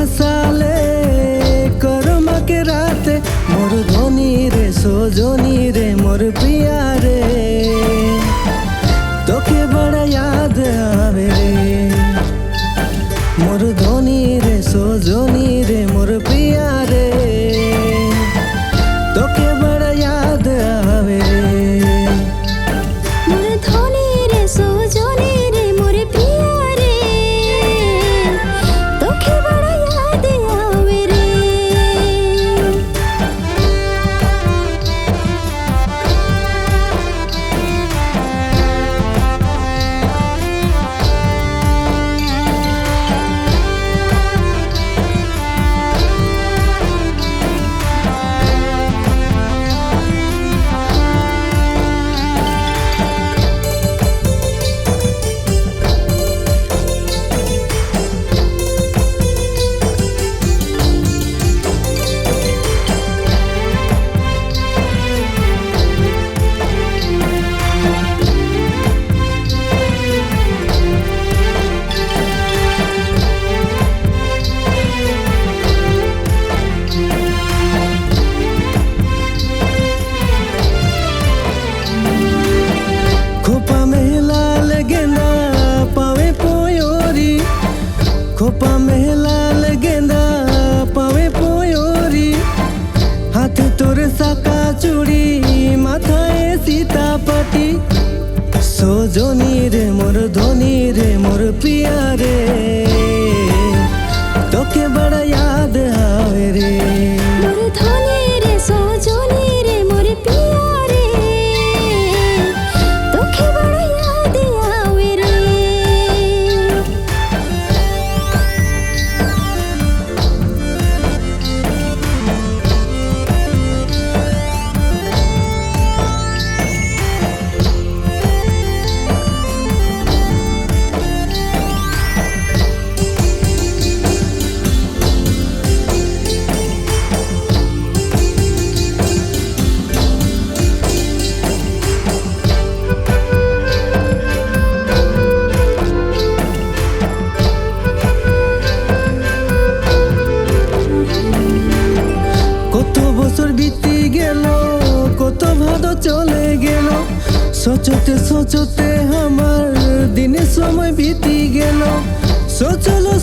হাসালে করমাকে রাতে মোর ধনী রে সজনী রে মোর প্রিয়া রে তোকে বড় याद आवे रे मोर धनी रे सजनी रे मोर प्रिया रे तोके बड़ा याद आवे रे मोर धनी रे सजनी रे मोर प्रिया रे तोके बड़ा याद आवे रे। खोपा में लाल गेंदा पावे पोयोरी हाथे तोरे साका चूड़ी माथाए सीतापति सजनी रे मोर धनी रे मोर प्रिया रे तोके बड़ा याद आवे रे मोर धनी रे सजनी रे मोर प्रिया रे तोके बड़ा याद आवे रे। বছর বিতি গেল কত ভালো চলে গেল সোচতে সোচতে আমার দিনের সময় বিতি গেল সোচলো